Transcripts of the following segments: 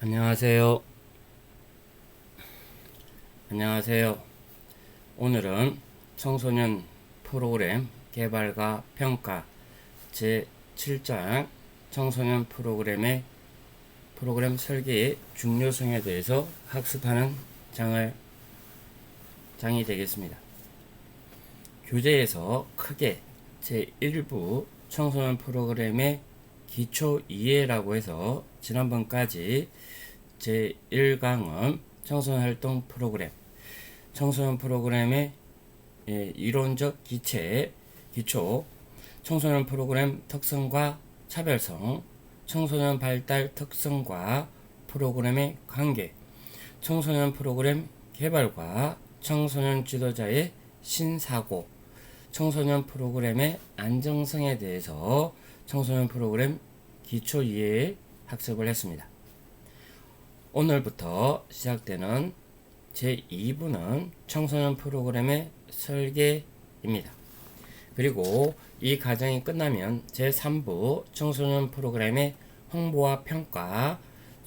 안녕하세요. 오늘은 청소년 프로그램 개발과 평가 제7장 청소년 프로그램 설계의 중요성에 대해서 학습하는 장이 되겠습니다. 교재에서 크게 제1부 청소년 프로그램의 기초 이해라고 해서 지난번까지 제1강은 청소년 활동 프로그램, 청소년 프로그램의 이론적 기초, 청소년 프로그램 특성과 차별성, 청소년 발달 특성과 프로그램의 관계, 청소년 프로그램 개발과 청소년 지도자의 신사고, 청소년 프로그램의 안정성에 대해서 청소년 프로그램 기초 이해의 학습을 했습니다. 오늘부터 시작되는 제2부는 청소년 프로그램의 설계입니다. 그리고 이 과정이 끝나면 제3부 청소년 프로그램의 홍보와 평가,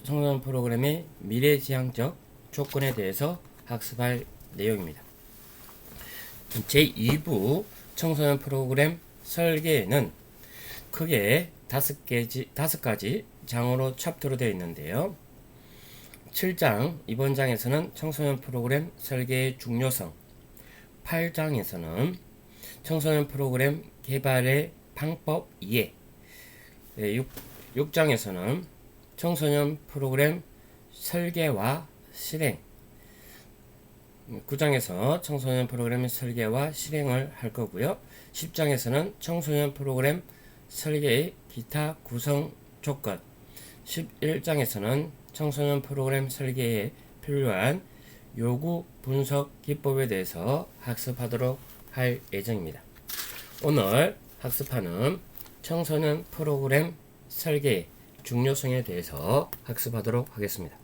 청소년 프로그램의 미래지향적 조건에 대해서 학습할 내용입니다. 제2부 청소년 프로그램 설계에는 크게 5가지 장으로 챕터로 되어 있는데요. 7장, 이번 장에서는 청소년 프로그램 설계의 중요성, 8장에서는 청소년 프로그램 개발의 방법 이해, 6장에서는 청소년 프로그램 설계와 실행, 9장에서 청소년 프로그램 설계와 실행을 할 거고요. 10장에서는 청소년 프로그램 설계의 기타 구성 조건, 11장에서는 청소년 프로그램 설계에 필요한 요구 분석 기법에 대해서 학습하도록 할 예정입니다. 오늘 학습하는 청소년 프로그램 설계의 중요성에 대해서 학습하도록 하겠습니다.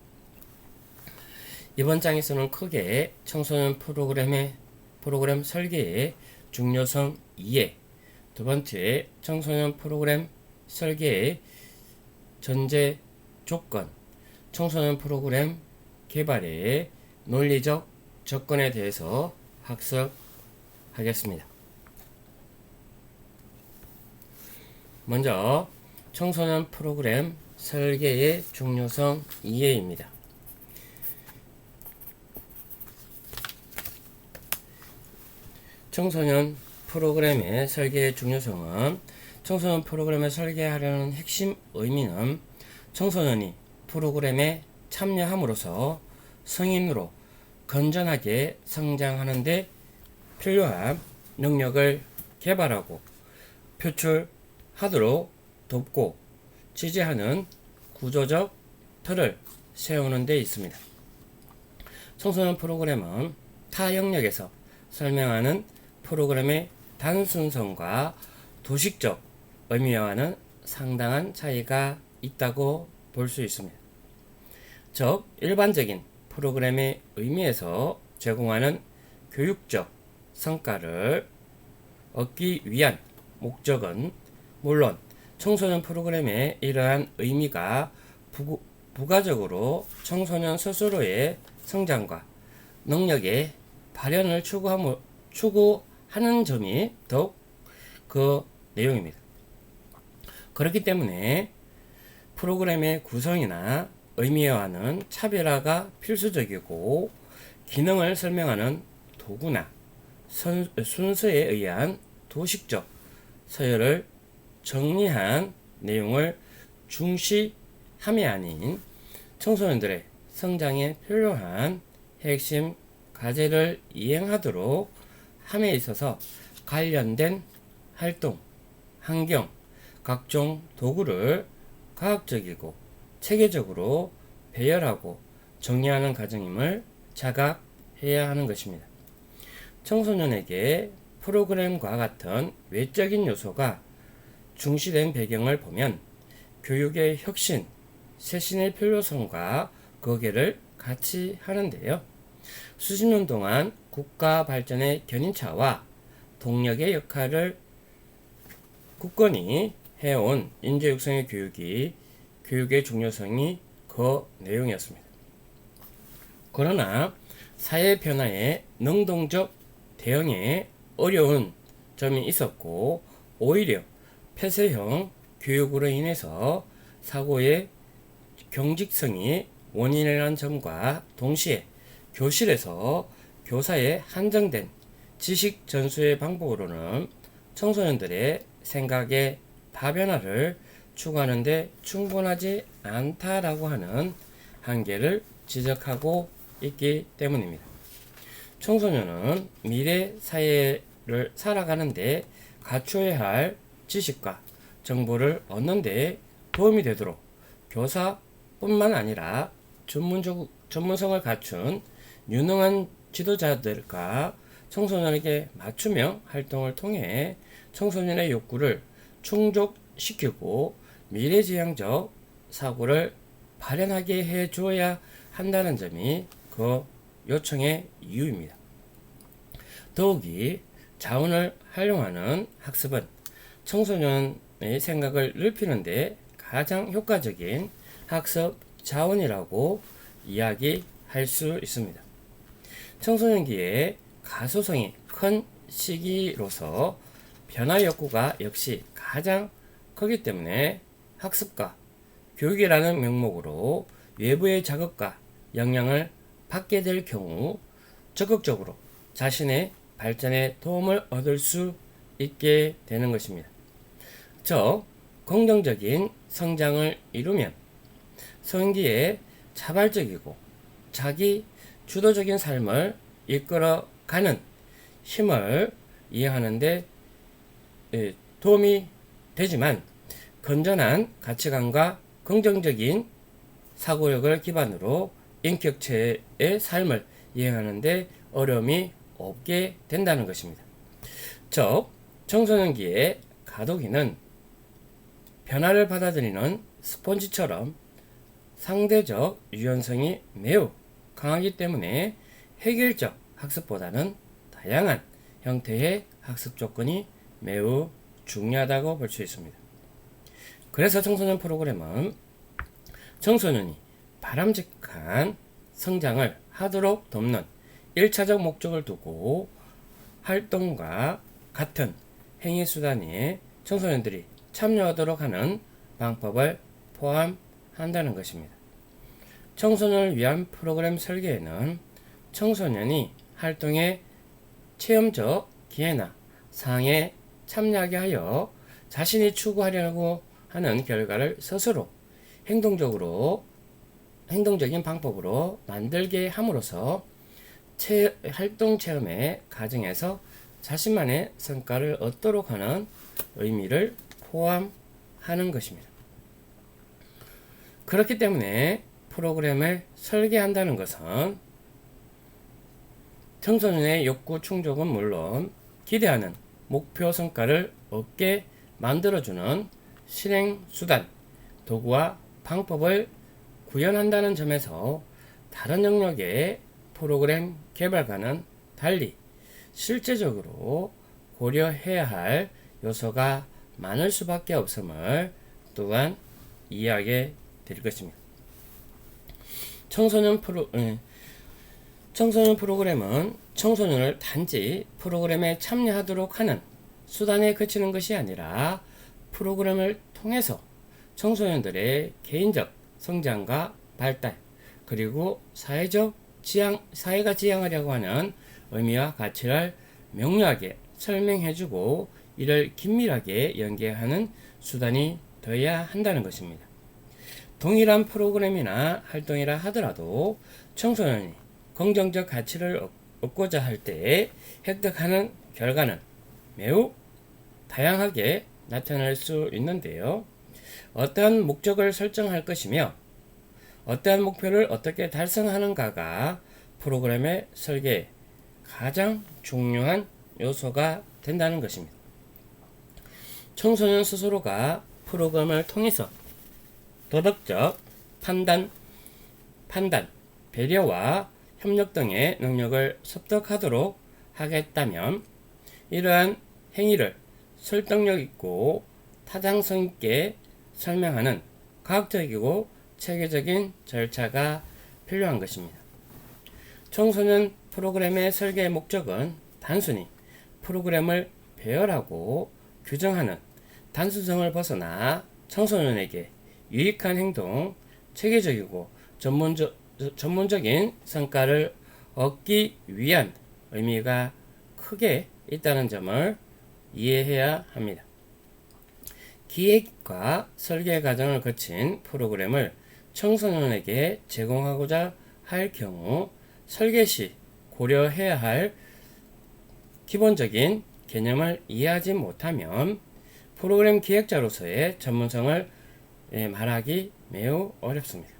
이번 장에서는 크게 청소년 프로그램 설계의 중요성 이해, 두 번째 청소년 프로그램 설계의 전제 조건, 청소년 프로그램 개발의 논리적 접근에 대해서 학습하겠습니다. 먼저 청소년 프로그램 설계의 중요성 이해입니다. 청소년 프로그램의 설계의 중요성은 청소년 프로그램을 설계하려는 핵심 의미는 청소년이 프로그램에 참여함으로써 성인으로 건전하게 성장하는 데 필요한 능력을 개발하고 표출하도록 돕고 지지하는 구조적 틀을 세우는 데 있습니다. 청소년 프로그램은 타 영역에서 설명하는 프로그램의 단순성과 도식적 의미와는 상당한 차이가 있다고 볼 수 있습니다. 즉, 일반적인 프로그램의 의미에서 제공하는 교육적 성과를 얻기 위한 목적은 물론 청소년 프로그램의 이러한 의미가 부가적으로 청소년 스스로의 성장과 능력의 발현을 추구하는 점이 더욱 그 내용입니다. 그렇기 때문에 프로그램의 구성이나 의미와는 차별화가 필수적이고 기능을 설명하는 도구나 순서에 의한 도식적 서열을 정리한 내용을 중시함이 아닌 청소년들의 성장에 필요한 핵심 과제를 이행하도록 함에 있어서 관련된 활동, 환경, 각종 도구를 과학적이고 체계적으로 배열하고 정리하는 과정임을 자각해야 하는 것입니다. 청소년에게 프로그램과 같은 외적인 요소가 중시된 배경을 보면 교육의 혁신, 쇄신의 필요성과 거기를 같이 하는데요. 수십 년 동안 국가 발전의 견인차와 동력의 역할을 굳건히 해온 인재 육성의 교육의 중요성이 그 내용이었습니다. 그러나 사회 변화에 능동적 대응에 어려운 점이 있었고, 오히려 폐쇄형 교육으로 인해서 사고의 경직성이 원인이라는 점과 동시에 교실에서 교사의 한정된 지식 전수의 방법으로는 청소년들의 생각의 다변화를 추구하는 데 충분하지 않다라고 하는 한계를 지적하고 있기 때문입니다. 청소년은 미래 사회를 살아가는데 갖춰야 할 지식과 정보를 얻는 데 도움이 되도록 교사뿐만 아니라 전문성을 갖춘 유능한 지도자들과 청소년에게 맞춤형 활동을 통해 청소년의 욕구를 충족시키고 미래지향적 사고를 발현하게 해줘야 한다는 점이 그 요청의 이유입니다. 더욱이 자원을 활용하는 학습은 청소년의 생각을 넓히는데 가장 효과적인 학습 자원이라고 이야기할 수 있습니다. 청소년기에 가소성이 큰 시기로서 변화 욕구가 역시 가장 크기 때문에 학습과 교육이라는 명목으로 외부의 자극과 영향을 받게 될 경우 적극적으로 자신의 발전에 도움을 얻을 수 있게 되는 것입니다. 즉, 긍정적인 성장을 이루면 성인기에 자발적이고 자기 주도적인 삶을 이끌어가는 힘을 이해하는 데 도움이 되지만, 건전한 가치관과 긍정적인 사고력을 기반으로 인격체의 삶을 이해하는 데 어려움이 없게 된다는 것입니다. 즉, 청소년기의 가도기는 변화를 받아들이는 스폰지처럼 상대적 유연성이 매우 강하기 때문에 획일적 학습보다는 다양한 형태의 학습 조건이 매우 중요하다고 볼 수 있습니다. 그래서 청소년 프로그램은 청소년이 바람직한 성장을 하도록 돕는 1차적 목적을 두고 활동과 같은 행위수단에 청소년들이 참여하도록 하는 방법을 포함한다는 것입니다. 청소년을 위한 프로그램 설계에는 청소년이 활동의 체험적 기회나 사항에 참여하게 하여 자신이 추구하려고 하는 결과를 스스로 행동적인 방법으로 만들게 함으로써 활동 체험의 과정에서 자신만의 성과를 얻도록 하는 의미를 포함하는 것입니다. 그렇기 때문에 프로그램을 설계한다는 것은 청소년의 욕구 충족은 물론 기대하는 목표 성과를 얻게 만들어주는 실행수단, 도구와 방법을 구현한다는 점에서 다른 영역의 프로그램 개발과는 달리 실제적으로 고려해야 할 요소가 많을 수밖에 없음을 또한 이해하게 될 것입니다. 청소년 프로그램은 청소년을 단지 프로그램에 참여하도록 하는 수단에 그치는 것이 아니라 프로그램을 통해서 청소년들의 개인적 성장과 발달, 그리고 사회가 지향하려고 하는 의미와 가치를 명료하게 설명해주고 이를 긴밀하게 연계하는 수단이 되어야 한다는 것입니다. 동일한 프로그램이나 활동이라 하더라도 청소년이 긍정적 가치를 얻고자 할 때 획득하는 결과는 매우 다양하게 나타날 수 있는데요. 어떠한 목적을 설정할 것이며 어떠한 목표를 어떻게 달성하는가가 프로그램의 설계에 가장 중요한 요소가 된다는 것입니다. 청소년 스스로가 프로그램을 통해서 도덕적 판단, 배려와 협력 등의 능력을 습득하도록 하겠다면 이러한 행위를 설득력 있고 타당성 있게 설명하는 과학적이고 체계적인 절차가 필요한 것입니다. 청소년 프로그램의 설계 목적은 단순히 프로그램을 배열하고 규정하는 단순성을 벗어나 청소년에게 유익한 행동, 체계적이고 전문적인 성과를 얻기 위한 의미가 크게 있다는 점을 이해해야 합니다. 기획과 설계 과정을 거친 프로그램을 청소년에게 제공하고자 할 경우 설계 시 고려해야 할 기본적인 개념을 이해하지 못하면 프로그램 기획자로서의 전문성을 말하기 매우 어렵습니다.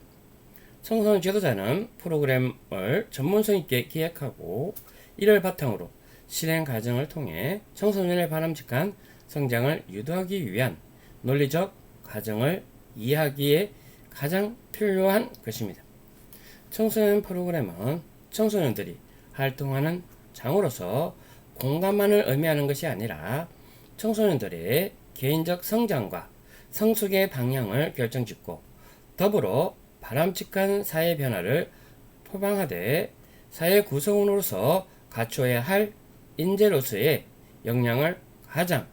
청소년 지도자는 프로그램을 전문성 있게 기획하고 이를 바탕으로 실행 과정을 통해 청소년의 바람직한 성장을 유도하기 위한 논리적 과정을 이해하기에 가장 필요한 것입니다. 청소년 프로그램은 청소년들이 활동하는 장으로서 공간만을 의미하는 것이 아니라 청소년들의 개인적 성장과 성숙의 방향을 결정짓고 더불어 바람직한 사회 변화를 표방하되 사회 구성원으로서 갖춰야 할 인재로서의 역량을 가장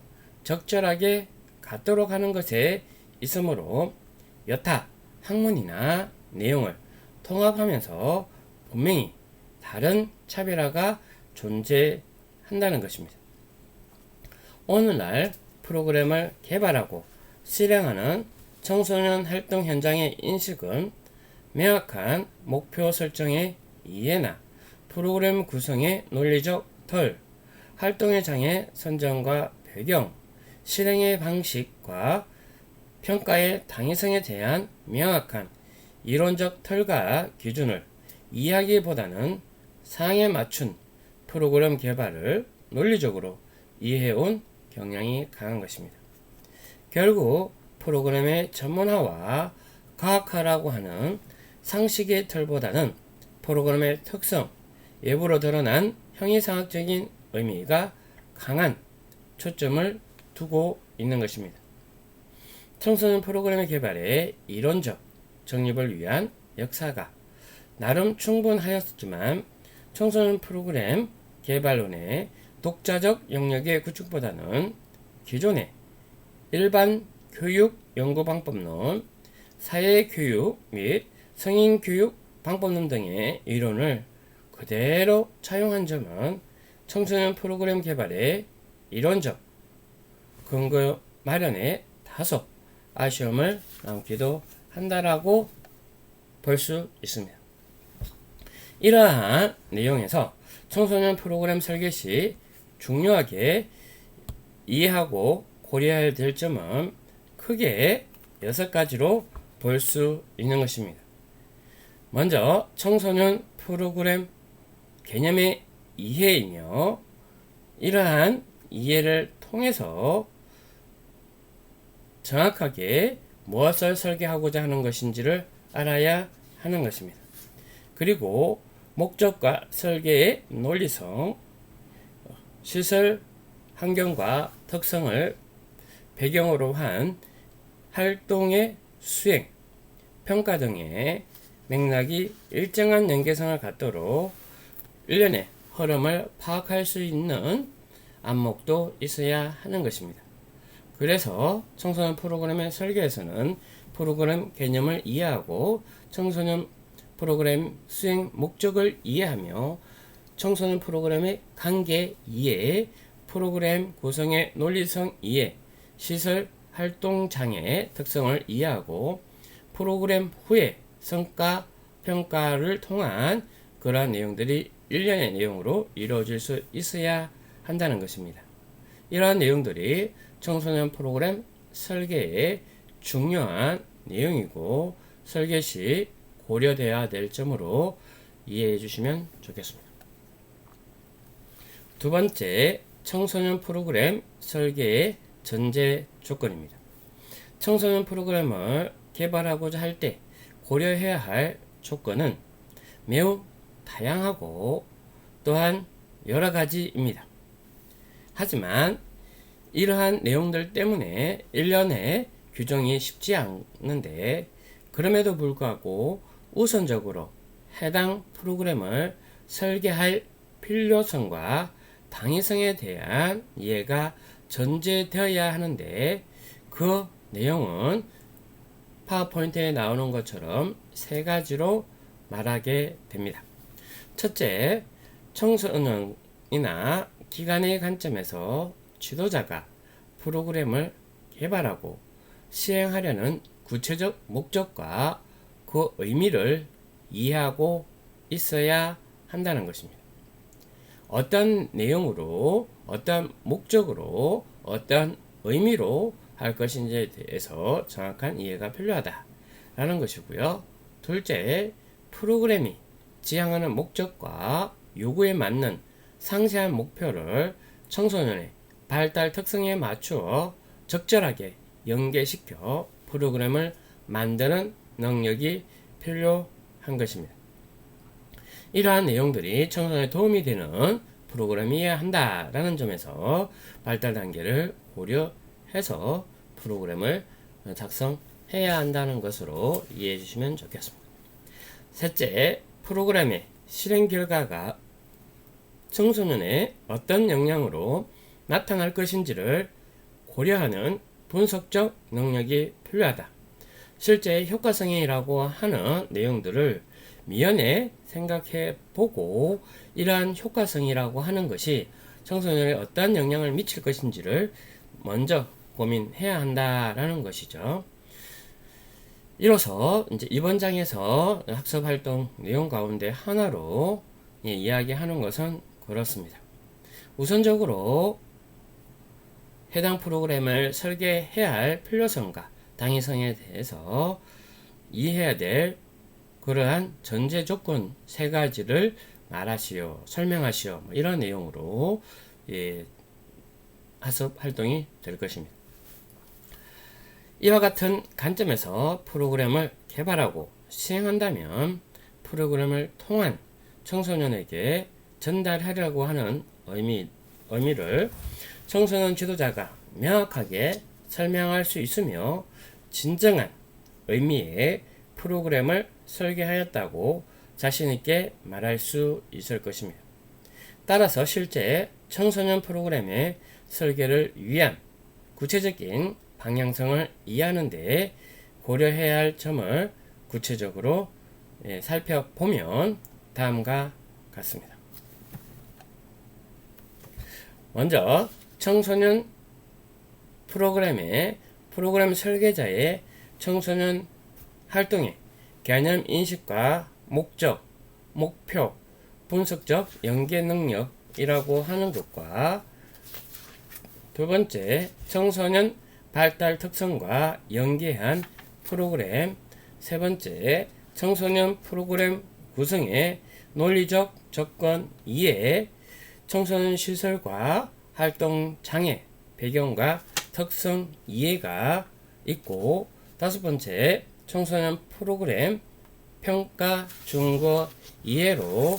적절하게 갖도록 하는 것에 있으므로 여타 학문이나 내용을 통합하면서 분명히 다른 차별화가 존재한다는 것입니다. 오늘날 프로그램을 개발하고 실행하는 청소년 활동 현장의 인식은 명확한 목표 설정의 이해나 프로그램 구성의 논리적 틀, 활동의 장애 선정과 배경, 실행의 방식과 평가의 당위성에 대한 명확한 이론적 틀과 기준을 이해하기보다는 상황에 맞춘 프로그램 개발을 논리적으로 이해해온 경향이 강한 것입니다. 결국 프로그램의 전문화와 과학화라고 하는 상식의 틀보다는 프로그램의 특성, 외부로 드러난 형이상학적인 의미가 강한 초점을 두고 있는 것입니다. 청소년 프로그램의 개발에 이론적 정립을 위한 역사가 나름 충분하였지만 청소년 프로그램 개발론의 독자적 영역의 구축보다는 기존의 일반 교육 연구 방법론, 사회교육 및 성인교육 방법론 등의 이론을 그대로 차용한 점은 청소년 프로그램 개발의 이론적 근거 마련에 다소 아쉬움을 남기도 한다라고 볼 수 있습니다. 이러한 내용에서 청소년 프로그램 설계 시 중요하게 이해하고 고려해야 될 점은 크게 6가지로 볼 수 있는 것입니다. 먼저 청소년 프로그램 개념의 이해이며 이러한 이해를 통해서 정확하게 무엇을 설계하고자 하는 것인지를 알아야 하는 것입니다. 그리고 목적과 설계의 논리성, 시설 환경과 특성을 배경으로 한 활동의 수행, 평가 등의 맥락이 일정한 연계성을 갖도록 일련의 흐름을 파악할 수 있는 안목도 있어야 하는 것입니다. 그래서 청소년 프로그램의 설계에서는 프로그램 개념을 이해하고 청소년 프로그램 수행 목적을 이해하며 청소년 프로그램의 관계 이해, 프로그램 구성의 논리성 이해, 시설 활동 장애의 특성을 이해하고 프로그램 후의 성과 평가를 통한 그러한 내용들이 일련의 내용으로 이루어질 수 있어야 한다는 것입니다. 이러한 내용들이 청소년 프로그램 설계의 중요한 내용이고 설계 시 고려되어야 될 점으로 이해해 주시면 좋겠습니다. 두 번째, 청소년 프로그램 설계의 전제 조건입니다. 청소년 프로그램을 개발하고자 할 때 고려해야 할 조건은 매우 다양하고 또한 여러 가지입니다. 하지만 이러한 내용들 때문에 일련의 규정이 쉽지 않는데 그럼에도 불구하고 우선적으로 해당 프로그램을 설계할 필요성과 당위성에 대한 이해가 전제되어야 하는데 그 내용은 파워포인트에 나오는 것처럼 세 가지로 말하게 됩니다. 첫째, 청소년이나 기관의 관점에서 지도자가 프로그램을 개발하고 시행하려는 구체적 목적과 그 의미를 이해하고 있어야 한다는 것입니다. 어떤 내용으로, 어떤 목적으로, 어떤 의미로 할 것인지에 대해서 정확한 이해가 필요하다라는 것이고요. 둘째, 프로그램이 지향하는 목적과 요구에 맞는 상세한 목표를 청소년의 발달 특성에 맞추어 적절하게 연계시켜 프로그램을 만드는 능력이 필요한 것입니다. 이러한 내용들이 청소년에 도움이 되는 프로그램이어야 한다라는 점에서 발달 단계를 고려해서 프로그램을 작성해야 한다는 것으로 이해해 주시면 좋겠습니다. 셋째, 프로그램의 실행 결과가 청소년의 어떤 역량으로 나타날 것인지를 고려하는 분석적 능력이 필요하다. 실제 효과성이라고 하는 내용들을 미연에 생각해 보고 이러한 효과성이라고 하는 것이 청소년에 어떤 영향을 미칠 것인지를 먼저 고민해야 한다라는 것이죠. 이로써 이제 이번 장에서 학습 활동 내용 가운데 하나로 이야기하는 것은 그렇습니다. 우선적으로 해당 프로그램을 설계해야 할 필요성과 당위성에 대해서 이해해야 될 그러한 전제 조건 세 가지를 말하시오, 설명하시오, 이런 내용으로 학습 활동이 될 것입니다. 이와 같은 관점에서 프로그램을 개발하고 시행한다면 프로그램을 통한 청소년에게 전달하려고 하는 의미를 청소년 지도자가 명확하게 설명할 수 있으며 진정한 의미의 프로그램을 설계하였다고 자신있게 말할 수 있을 것입니다. 따라서 실제 청소년 프로그램의 설계를 위한 구체적인 방향성을 이해하는 데 고려해야 할 점을 구체적으로 살펴보면 다음과 같습니다. 먼저 청소년 프로그램 설계자의 청소년 활동의 개념 인식과 목적, 목표, 분석적 연계 능력이라고 하는 것과 두 번째, 청소년 발달 특성과 연계한 프로그램, 세 번째, 청소년 프로그램 구성의 논리적 조건 이해, 청소년 시설과 활동 장애, 배경과 특성 이해가 있고, 다섯 번째, 청소년 프로그램 평가 준거 이해로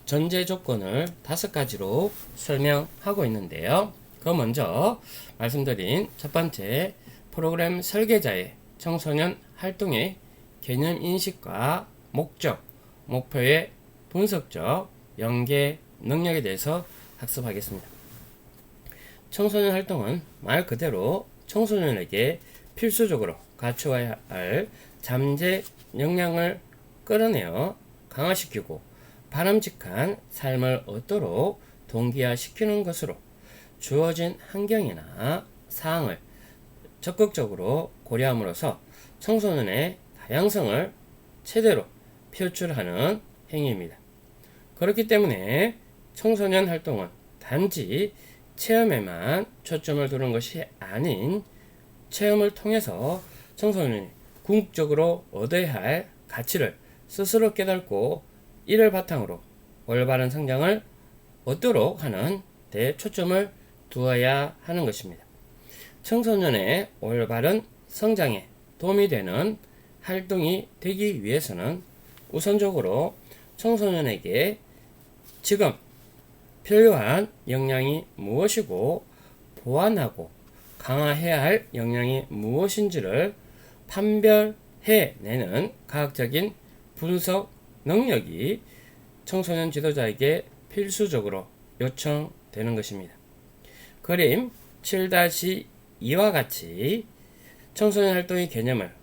전제 조건을 5가지로 설명하고 있는데요. 그 먼저 말씀드린 첫 번째, 프로그램 설계자의 청소년 활동의 개념 인식과 목적, 목표의 분석적 연계 능력에 대해서 학습하겠습니다. 청소년 활동은 말 그대로 청소년에게 필수적으로 갖추어야 할 잠재 역량을 끌어내어 강화시키고 바람직한 삶을 얻도록 동기화시키는 것으로 주어진 환경이나 사항을 적극적으로 고려함으로써 청소년의 다양성을 최대로 표출하는 행위입니다. 그렇기 때문에 청소년 활동은 단지 체험에만 초점을 두는 것이 아닌 체험을 통해서 청소년이 궁극적으로 얻어야 할 가치를 스스로 깨닫고 이를 바탕으로 올바른 성장을 얻도록 하는 데 초점을 두어야 하는 것입니다. 청소년의 올바른 성장에 도움이 되는 활동이 되기 위해서는 우선적으로 청소년에게 지금 필요한 역량이 무엇이고 보완하고 강화해야 할 역량이 무엇인지를 판별 해내는 과학적인 분석 능력이 청소년 지도자에게 필수적으로 요청되는 것입니다. 그림 7-2와 같이 청소년 활동의 개념을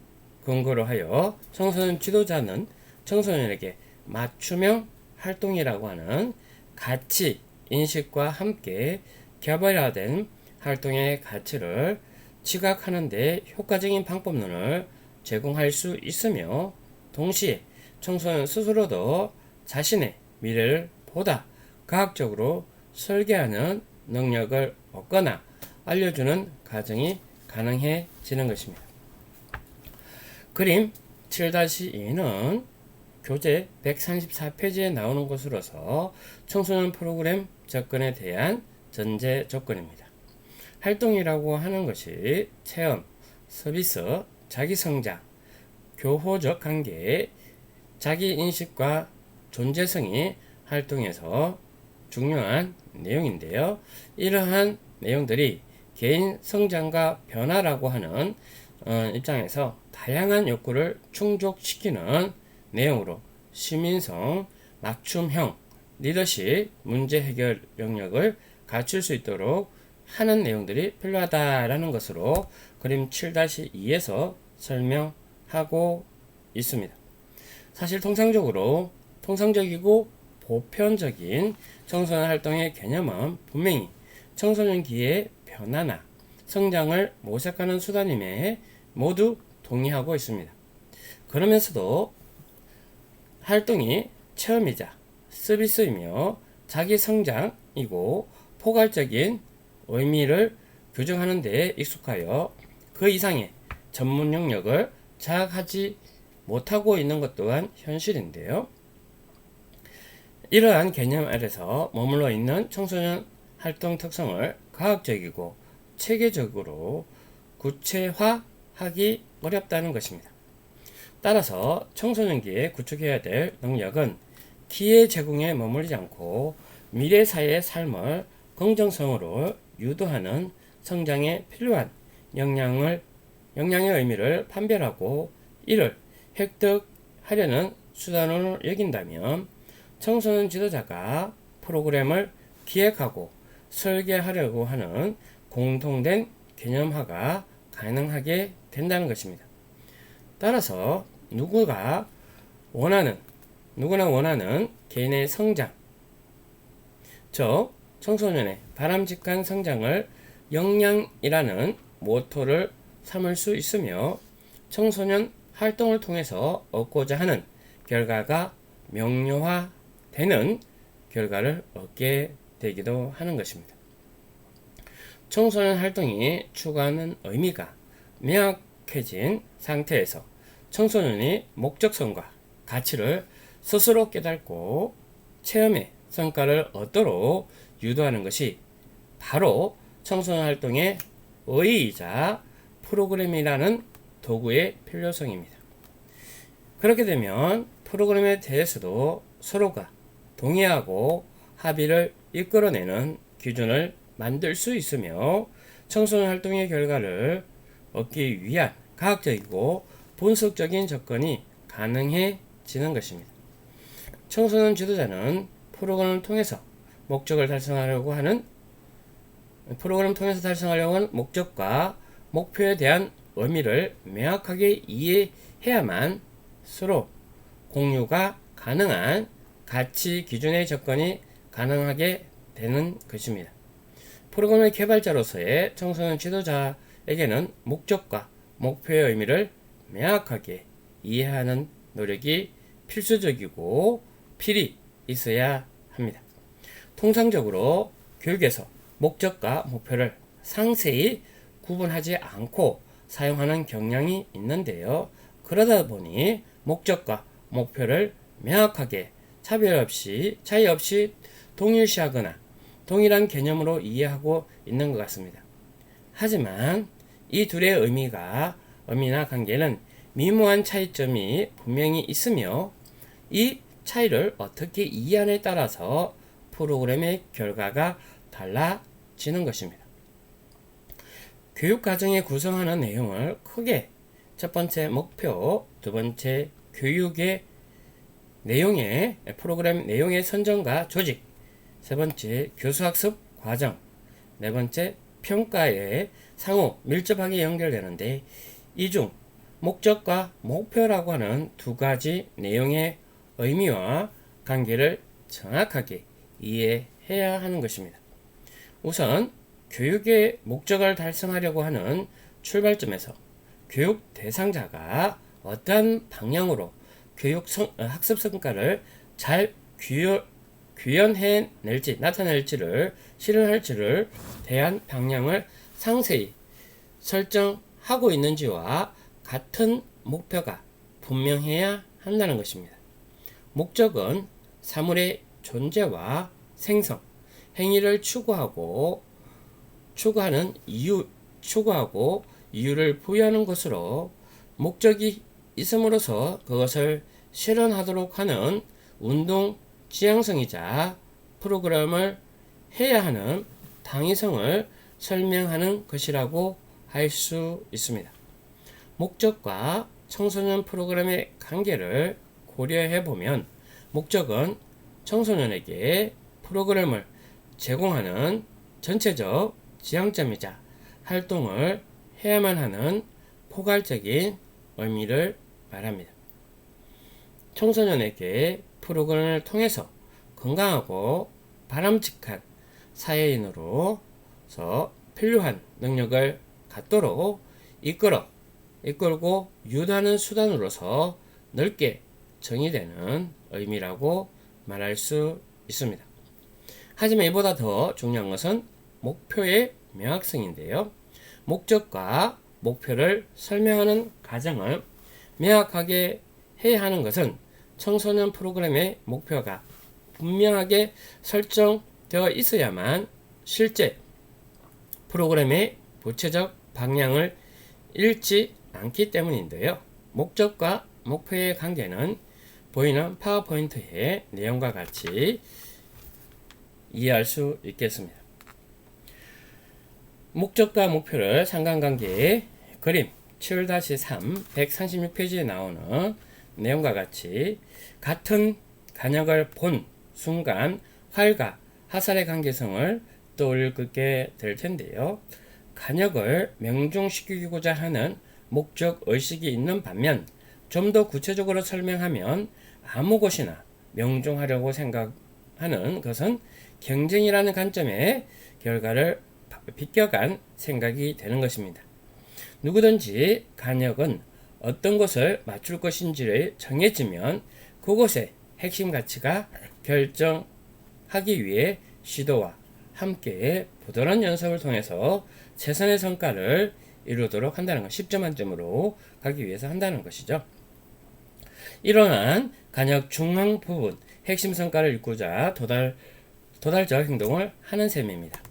근거로 하여 청소년 지도자는 청소년에게 맞춤형 활동이라고 하는 가치 인식과 함께 개발화된 활동의 가치를 지각하는 데 효과적인 방법론을 제공할 수 있으며, 동시에 청소년 스스로도 자신의 미래를 보다 과학적으로 설계하는 능력을 얻거나 알려주는 과정이 가능해지는 것입니다. 그림 7-2는 교재 134페이지에 나오는 것으로서 청소년 프로그램 접근에 대한 전제 조건입니다. 활동이라고 하는 것이 체험, 서비스, 자기성장, 교호적 관계, 자기인식과 존재성이 활동에서 중요한 내용인데요. 이러한 내용들이 개인 성장과 변화라고 하는 입장에서 다양한 욕구를 충족시키는 내용으로 시민성, 맞춤형, 리더십, 문제 해결 영역을 갖출 수 있도록 하는 내용들이 필요하다라는 것으로 그림 7-2에서 설명하고 있습니다. 사실 통상적이고 보편적인 청소년 활동의 개념은 분명히 청소년기의 변화나 성장을 모색하는 수단임에 모두 동의하고 있습니다. 그러면서도 활동이 체험이자 서비스이며 자기 성장이고 포괄적인 의미를 규정하는 데 익숙하여 그 이상의 전문 영역을 장악하지 못하고 있는 것 또한 현실인데요. 이러한 개념 아래서 머물러 있는 청소년 활동 특성을 과학적이고 체계적으로 구체화하기 어렵다는 것입니다. 따라서 청소년기에 구축해야 될 능력은 기회 제공에 머물지 않고 미래 사회의 삶을 긍정성으로 유도하는 성장에 필요한 역량의 의미를 판별하고 이를 획득하려는 수단으로 여긴다면 청소년 지도자가 프로그램을 기획하고 설계하려고 하는 공통된 개념화가 가능하게 된다는 것입니다. 따라서 누구나 원하는 개인의 성장, 즉 청소년의 바람직한 성장을 역량이라는 모토를 삼을 수 있으며 청소년 활동을 통해서 얻고자 하는 결과가 명료화되는 결과를 얻게 되기도 하는 것입니다. 청소년 활동이 추구하는 의미가 명확해진 상태에서 청소년이 목적성과 가치를 스스로 깨닫고 체험의 성과를 얻도록 유도하는 것이 바로 청소년 활동의 의의이자 프로그램이라는 도구의 필요성입니다. 그렇게 되면 프로그램에 대해서도 서로가 동의하고 합의를 이끌어내는 기준을 만들 수 있으며 청소년 활동의 결과를 얻기 위한 과학적이고 분석적인 접근이 가능해지는 것입니다. 청소년 지도자는 프로그램을 통해서 달성하려고 하는 목적과 목표에 대한 의미를 명확하게 이해해야만 서로 공유가 가능한 가치 기준의 접근이 가능하게 되는 것입니다. 프로그램의 개발자로서의 청소년 지도자에게는 목적과 목표의 의미를 명확하게 이해하는 노력이 필수적이고 필히 있어야 합니다. 통상적으로 교육에서 목적과 목표를 상세히 구분하지 않고 사용하는 경향이 있는데요. 그러다 보니 목적과 목표를 명확하게 차이 없이 동일시하거나 동일한 개념으로 이해하고 있는 것 같습니다. 하지만 이 둘의 의미나 관계는 미묘한 차이점이 분명히 있으며 이 차이를 어떻게 이해하느냐에 따라서 프로그램의 결과가 달라지는 것입니다. 교육과정에 구성하는 내용을 크게 첫 번째 목표, 두 번째 교육의 내용의 프로그램 내용의 선정과 조직, 세 번째 교수학습 과정, 네 번째 평가에 상호 밀접하게 연결되는데 이 중 목적과 목표라고 하는 두 가지 내용의 의미와 관계를 정확하게 이해해야 하는 것입니다. 우선 교육의 목적을 달성하려고 하는 출발점에서 교육 대상자가 어떠한 방향으로 학습 성과를 잘 구현해낼지 나타낼지를 실현할지를 대한 방향을 상세히 설정하고 있는지와 같은 목표가 분명해야 한다는 것입니다. 목적은 사물의 존재와 생성, 행위를 추구하고 이유를 부여하는 것으로 목적이 있음으로써 그것을 실현하도록 하는 운동 지향성이자 프로그램을 해야 하는 당위성을 설명하는 것이라고 할 수 있습니다. 목적과 청소년 프로그램의 관계를 고려해 보면 목적은 청소년에게 프로그램을 제공하는 전체적 지향점이자 활동을 해야만 하는 포괄적인 의미를 말합니다. 청소년에게 프로그램을 통해서 건강하고 바람직한 사회인으로서 필요한 능력을 갖도록 이끌고 유도하는 수단으로서 넓게 정의되는 의미라고 말할 수 있습니다. 하지만 이보다 더 중요한 것은 목표의 명확성인데요. 목적과 목표를 설명하는 과정을 명확하게 해야 하는 것은 청소년 프로그램의 목표가 분명하게 설정되어 있어야만 실제 프로그램의 구체적 방향을 잃지 않기 때문인데요. 목적과 목표의 관계는 보이는 파워포인트의 내용과 같이 이해할 수 있겠습니다. 목적과 목표를 상관관계의 그림 7-3 136페이지에 나오는 내용과 같이 같은 간역을 본 순간 활과 화살의 관계성을 떠올리게 될 텐데요. 간역을 명중시키고자 하는 목적 의식이 있는 반면 좀 더 구체적으로 설명하면 아무 곳이나 명중하려고 생각하는 것은 경쟁이라는 관점의 결과를 비껴간 생각이 되는 것입니다. 누구든지 간역은 어떤 것을 맞출 것인지를 정해지면 그것의 핵심 가치가 결정하기 위해 시도와 함께 부단한 연습을 통해서 최선의 성과를 이루도록 한다는 것, 10점 만점으로 가기 위해서 한다는 것이죠. 이러한 간역 중앙 부분, 핵심 성과를 이루고자 도달적 행동을 하는 셈입니다.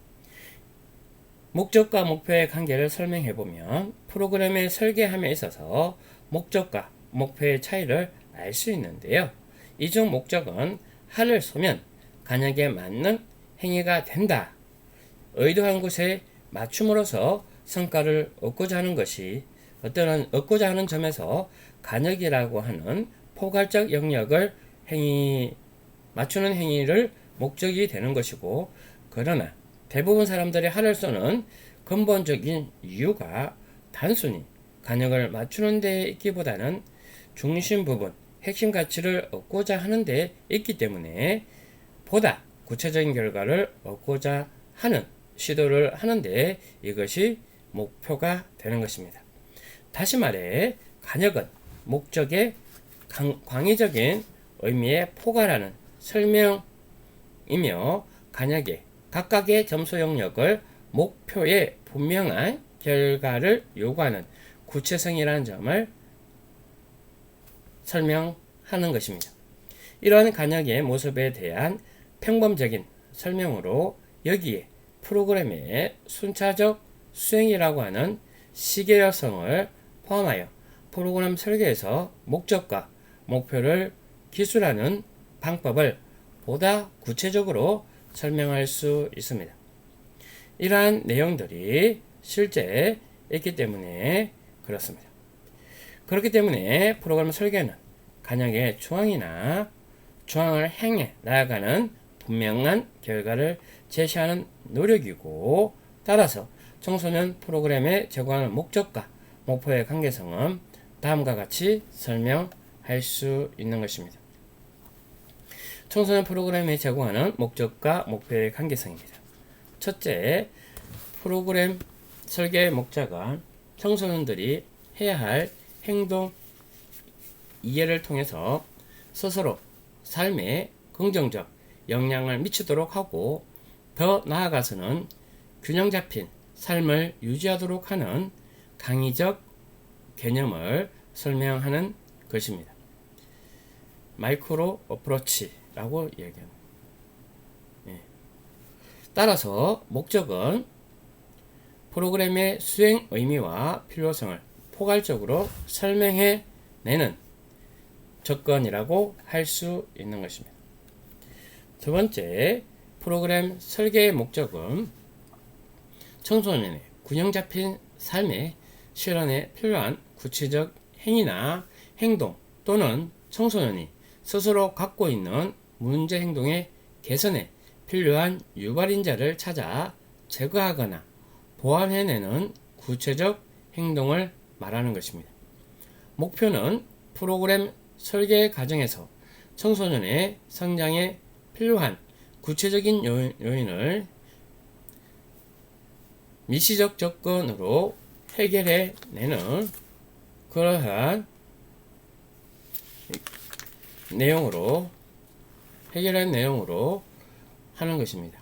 목적과 목표의 관계를 설명해보면 프로그램의 설계함에 있어서 목적과 목표의 차이를 알 수 있는데요. 이 중 목적은 할을 쏘면 간역에 맞는 행위가 된다. 의도한 곳에 맞춤으로써 성과를 얻고자 하는 것이 얻고자 하는 점에서 간역이라고 하는 포괄적 영역을 맞추는 행위를 목적이 되는 것이고, 그러나 대부분 사람들이 할을 쏘는 근본적인 이유가 단순히 간역을 맞추는 데 있기보다는 중심 부분, 핵심 가치를 얻고자 하는 데 있기 때문에 보다 구체적인 결과를 얻고자 하는 시도를 하는데 이것이 목표가 되는 것입니다. 다시 말해 간역은 목적의 광의적인 의미의 포괄하는 설명이며 간역의 각각의 점수 영역을 목표의 분명한 결과를 요구하는 구체성이라는 점을 설명하는 것입니다. 이러한 간역의 모습에 대한 평범적인 설명으로 여기에 프로그램의 순차적 수행이라고 하는 시계열성을 포함하여 프로그램 설계에서 목적과 목표를 기술하는 방법을 보다 구체적으로 설명할 수 있습니다. 이러한 내용들이 실제 있기 때문에 그렇습니다. 그렇기 때문에 프로그램 설계는 간역의 조항을 행해 나아가는 분명한 결과를 제시하는 노력이고, 따라서 청소년 프로그램에 제공하는 목적과 목표의 관계성은 다음과 같이 설명할 수 있는 것입니다. 청소년 프로그램에 제공하는 목적과 목표의 관계성입니다. 첫째, 프로그램 설계의 목적은 청소년들이 해야 할 행동 이해를 통해서 스스로 삶에 긍정적 영향을 미치도록 하고, 더 나아가서는 균형 잡힌 삶을 유지하도록 하는 강의적 개념을 설명하는 것입니다. 마이크로 어프로치라고 얘기합니다. 따라서 목적은 프로그램의 수행 의미와 필요성을 포괄적으로 설명해내는 접근이라고 할 수 있는 것입니다. 두 번째, 프로그램 설계의 목적은 청소년의 균형 잡힌 삶의 실현에 필요한 구체적 행위나 행동, 또는 청소년이 스스로 갖고 있는 문제 행동의 개선에 필요한 유발인자를 찾아 제거하거나 보완해내는 구체적 행동을 말하는 것입니다. 목표는 프로그램 설계 과정에서 청소년의 성장에 필요한 구체적인 요인을 미시적 접근으로 해결해내는 그러한 내용으로 하는 것입니다.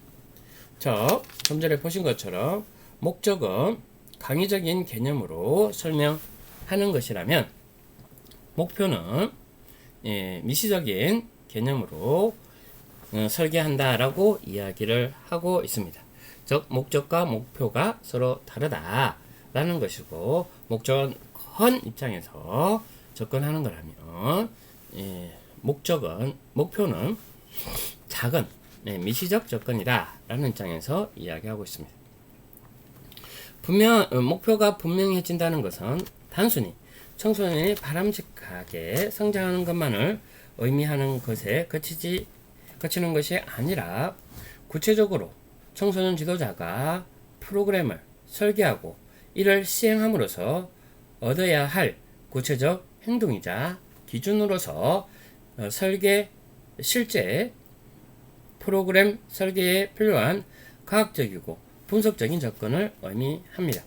자, 좀 전에 보신 것처럼 목적은 강의적인 개념으로 설명하는 것이라면, 목표는 미시적인 개념으로 설계한다라고 이야기를 하고 있습니다. 즉, 목적과 목표가 서로 다르다라는 것이고, 목표는 입장에서 접근하는 거라면, 목표는 작은 미시적 접근이다라는 입장에서 이야기하고 있습니다. 목표가 분명해진다는 것은 단순히 청소년이 바람직하게 성장하는 것만을 의미하는 것에 그치는 것이 아니라, 구체적으로 청소년 지도자가 프로그램을 설계하고 이를 시행함으로써 얻어야 할 구체적 행동이자 기준으로서 실제 프로그램 설계에 필요한 과학적이고 분석적인 접근을 의미합니다.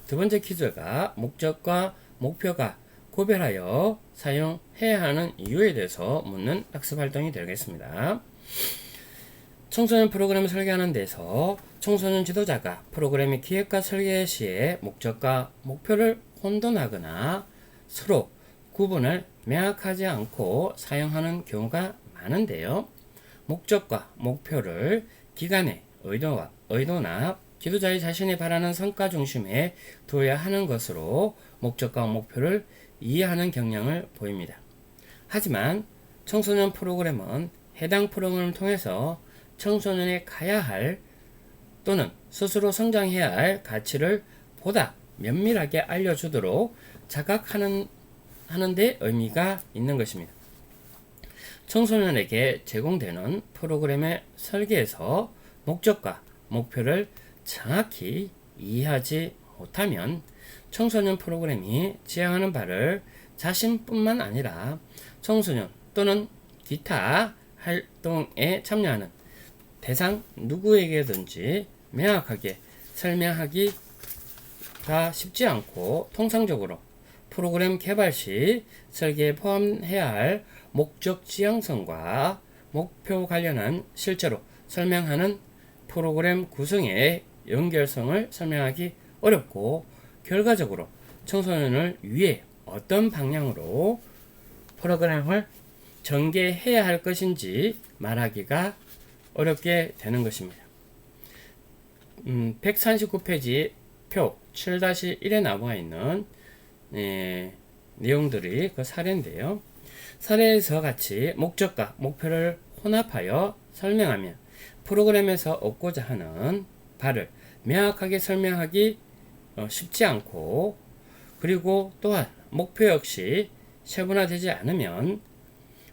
두 번째 퀴즈가 목적과 목표가 구별하여 사용해야 하는 이유에 대해서 묻는 학습 활동이 되겠습니다. 청소년 프로그램을 설계하는 데서 청소년 지도자가 프로그램의 기획과 설계 시에 목적과 목표를 혼돈하거나 서로 구분을 명확하지 않고 사용하는 경우가 많은데요. 목적과 목표를 기관의 의도나 지도자의 자신이 바라는 성과 중심에 두어야 하는 것으로 목적과 목표를 이해하는 경향을 보입니다. 하지만 청소년 프로그램은 해당 프로그램을 통해서 청소년이 가야 할 또는 스스로 성장해야 할 가치를 보다 면밀하게 알려주도록 자각하는 데 의미가 있는 것입니다. 청소년에게 제공되는 프로그램의 설계에서 목적과 목표를 정확히 이해하지 못하면 청소년 프로그램이 지향하는 바를 자신뿐만 아니라 청소년 또는 기타 활동에 참여하는 대상 누구에게든지 명확하게 설명하기가 쉽지 않고, 통상적으로 프로그램 개발 시 설계에 포함해야 할 목적 지향성과 목표 관련한 실제로 설명하는 프로그램 구성의 연결성을 설명하기 어렵고, 결과적으로 청소년을 위해 어떤 방향으로 프로그램을 전개해야 할 것인지 말하기가 어렵게 되는 것입니다. 139페이지 표 7-1에 나와 있는 내용들이 그 사례인데요. 사례에서 같이 목적과 목표를 혼합하여 설명하면 프로그램에서 얻고자 하는 바를 명확하게 설명하기 쉽지 않고, 그리고 또한 목표 역시 세분화되지 않으면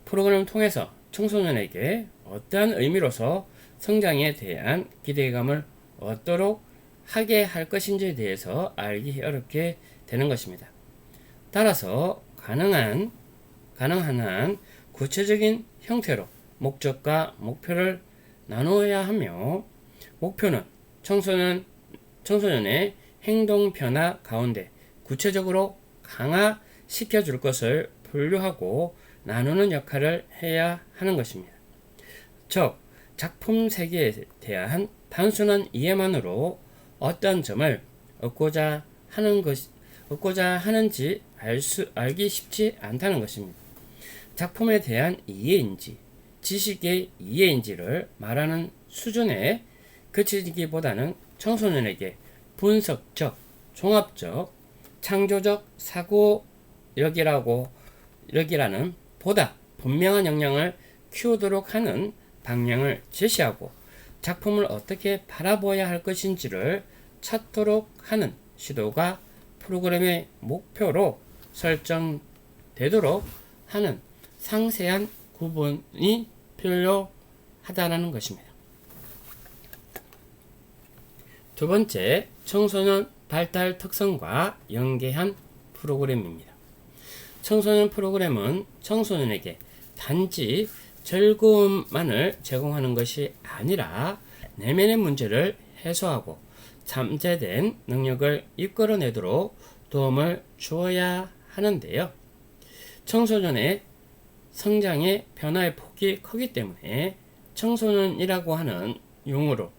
프로그램을 통해서 청소년에게 어떠한 의미로서 성장에 대한 기대감을 얻도록 하게 할 것인지에 대해서 알기 어렵게 되는 것입니다. 따라서 가능한 한 구체적인 형태로 목적과 목표를 나누어야 하며, 목표는 청소년의 행동 변화 가운데 구체적으로 강화시켜 줄 것을 분류하고 나누는 역할을 해야 하는 것입니다. 즉, 작품 세계에 대한 단순한 이해만으로 어떤 점을 얻고자 하는지 알기 쉽지 않다는 것입니다. 작품에 대한 이해인지 지식의 이해인지를 말하는 수준에 그치기보다는 청소년에게 분석적, 종합적, 창조적 사고력이라는 보다 분명한 역량을 키우도록 하는 방향을 제시하고, 작품을 어떻게 바라보아야 할 것인지를 찾도록 하는 시도가 프로그램의 목표로 설정되도록 하는 상세한 구분이 필요하다는 것입니다. 두 번째, 청소년 발달 특성과 연계한 프로그램입니다. 청소년 프로그램은 청소년에게 단지 즐거움만을 제공하는 것이 아니라 내면의 문제를 해소하고 잠재된 능력을 이끌어내도록 도움을 주어야 하는데요. 청소년의 성장의 변화의 폭이 크기 때문에 청소년이라고 하는 용어로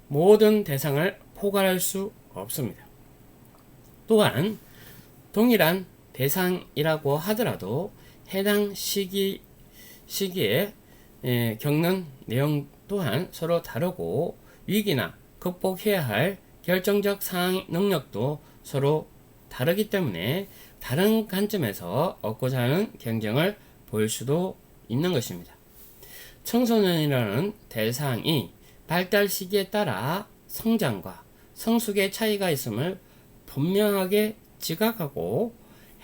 모든 대상을 포괄할 수 없습니다. 또한 동일한 대상이라고 하더라도 해당 시기에 겪는 내용 또한 서로 다르고, 위기나 극복해야 할 결정적 상황 능력도 서로 다르기 때문에 다른 관점에서 얻고자 하는 경쟁을 볼 수도 있는 것입니다. 청소년이라는 대상이 발달 시기에 따라 성장과 성숙의 차이가 있음을 분명하게 지각하고,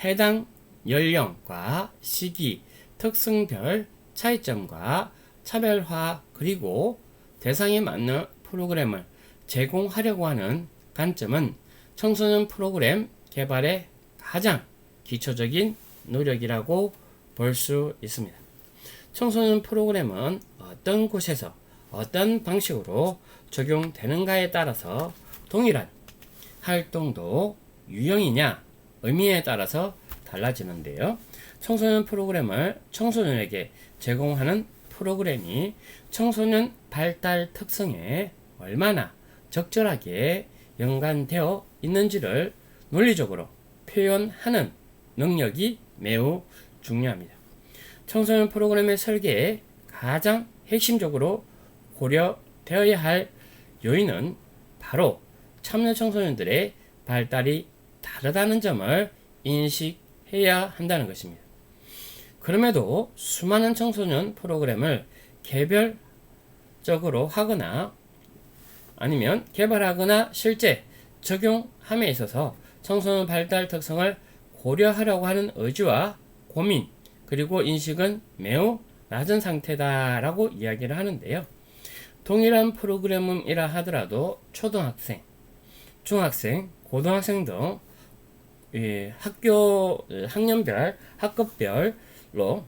해당 연령과 시기, 특성별 차이점과 차별화, 그리고 대상에 맞는 프로그램을 제공하려고 하는 관점은 청소년 프로그램 개발의 가장 기초적인 노력이라고 볼 수 있습니다. 청소년 프로그램은 어떤 곳에서 어떤 방식으로 적용되는가에 따라서 동일한 활동도 유형이냐 의미에 따라서 달라지는데요. 청소년 프로그램을 청소년에게 제공하는 프로그램이 청소년 발달 특성에 얼마나 적절하게 연관되어 있는지를 논리적으로 표현하는 능력이 매우 중요합니다. 청소년 프로그램의 설계에 가장 핵심적으로 고려되어야 할 요인은 바로 참여 청소년들의 발달이 다르다는 점을 인식해야 한다는 것입니다. 그럼에도 수많은 청소년 프로그램을 개별적으로 하거나 아니면 개발하거나 실제 적용함에 있어서 청소년 발달 특성을 고려하려고 하는 의지와 고민, 그리고 인식은 매우 낮은 상태다라고 이야기를 하는데요. 동일한 프로그램이라 하더라도 초등학생, 중학생, 고등학생 등 학년별, 학급별로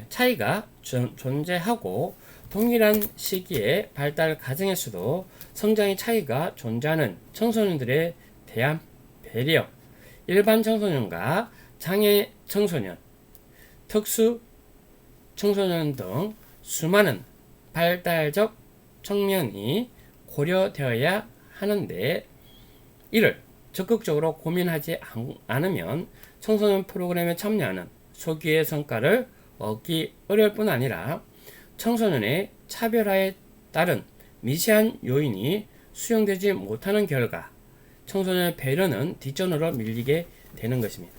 차이가 존재하고, 동일한 시기의 발달 과정에서도 성장의 차이가 존재하는 청소년들에 대한 배려, 일반 청소년과 장애 청소년, 특수 청소년 등 수많은 발달적 측면이 고려되어야 하는데, 이를 적극적으로 고민하지 않으면 청소년 프로그램에 참여하는 소기의 성과를 얻기 어려울 뿐 아니라 청소년의 차별화에 따른 미세한 요인이 수용되지 못하는 결과 청소년의 배려는 뒷전으로 밀리게 되는 것입니다.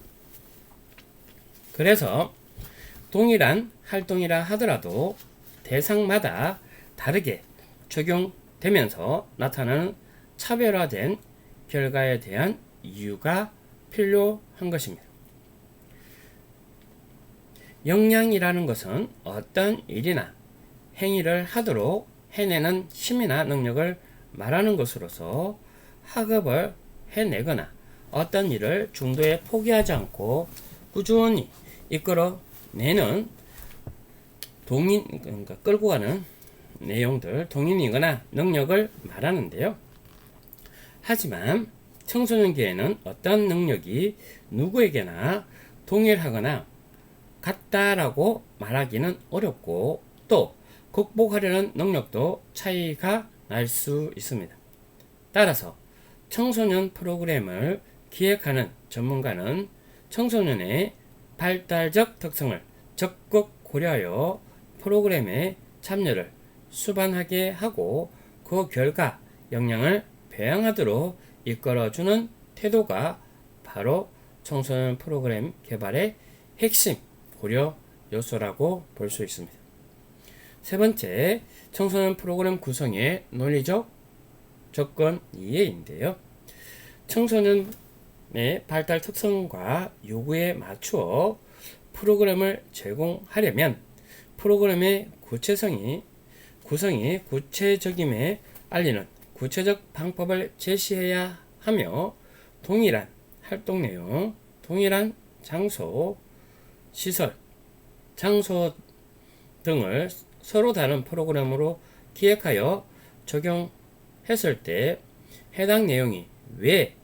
그래서 동일한 활동이라 하더라도 대상마다 다르게 적용되면서 나타나는 차별화된 결과에 대한 이유가 필요한 것입니다. 역량이라는 것은 어떤 일이나 행위를 하도록 해내는 힘이나 능력을 말하는 것으로서 학업을 해내거나 어떤 일을 중도에 포기하지 않고 꾸준히 이끌어내는 그러니까 끌고 가는 내용들, 동인이거나 능력을 말하는데요. 하지만 청소년기에는 어떤 능력이 누구에게나 동일하거나 같다라고 말하기는 어렵고 또 극복하려는 능력도 차이가 날 수 있습니다. 따라서 청소년 프로그램을 기획하는 전문가는 청소년의 발달적 특성을 적극 고려하여 프로그램의 참여를 수반하게 하고 그 결과 역량을 배양하도록 이끌어주는 태도가 바로 청소년 프로그램 개발의 핵심 고려 요소라고 볼 수 있습니다. 세 번째, 청소년 프로그램 구성의 논리적 조건 이해인데요. 청소년의 발달 특성과 요구에 맞추어 프로그램을 제공하려면 프로그램의 구성이 구체적임에 알리는 구체적 방법을 제시해야 하며 동일한 활동 내용, 동일한 장소, 시설, 장소 등을 서로 다른 프로그램으로 기획하여 적용했을 때 해당 내용이 왜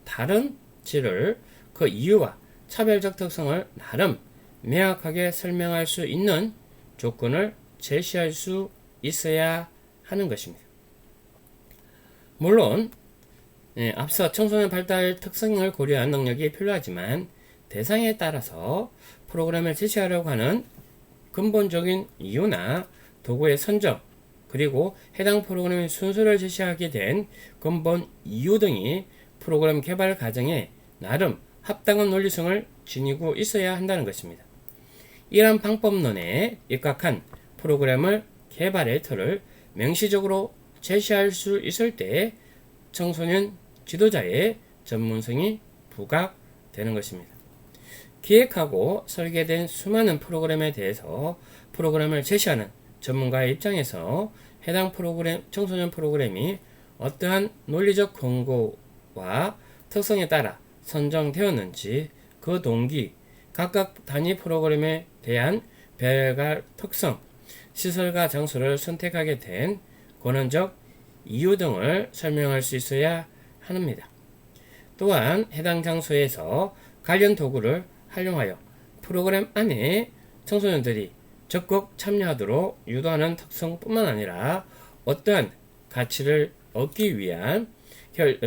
다른지를 그 이유와 차별적 특성을 나름 명확하게 설명할 수 있는 조건을 제시할 수 있어야 하는 것입니다. 물론 앞서 청소년 발달 특성을 고려한 능력이 필요하지만 대상에 따라서 프로그램을 제시하려고 하는 근본적인 이유나 도구의 선정 그리고 해당 프로그램의 순서를 제시하게 된 근본 이유 등이 프로그램 개발 과정에 나름 합당한 논리성을 지니고 있어야 한다는 것입니다. 이러한 방법론에 입각한 프로그램을 개발의 틀을 명시적으로 제시할 수 있을 때 청소년 지도자의 전문성이 부각되는 것입니다. 기획하고 설계된 수많은 프로그램에 대해서 프로그램을 제시하는 전문가의 입장에서 해당 프로그램, 청소년 프로그램이 어떠한 논리적 근거와 특성에 따라 선정되었는지 그 동기, 각각 단위 프로그램에 대한 별갈 특성, 시설과 장소를 선택하게 된 권한적 이유 등을 설명할 수 있어야 합니다. 또한 해당 장소에서 관련 도구를 활용하여 프로그램 안에 청소년들이 적극 참여하도록 유도하는 특성뿐만 아니라 어떠한 가치를 얻기 위한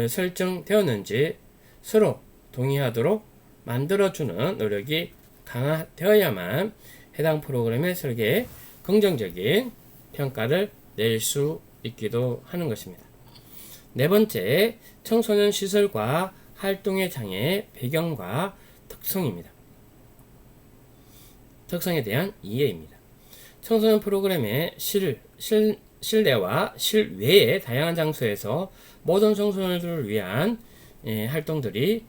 설정되었는지 서로 동의하도록 만들어주는 노력이 강화되어야만 해당 프로그램의 설계에 긍정적인 평가를 낼 수 있기도 하는 것입니다. 네 번째, 청소년 시설과 활동의 장애 배경과 특성입니다. 특성에 대한 이해입니다. 청소년 프로그램의 실내와 실외의 다양한 장소에서 모든 청소년들을 위한 활동들이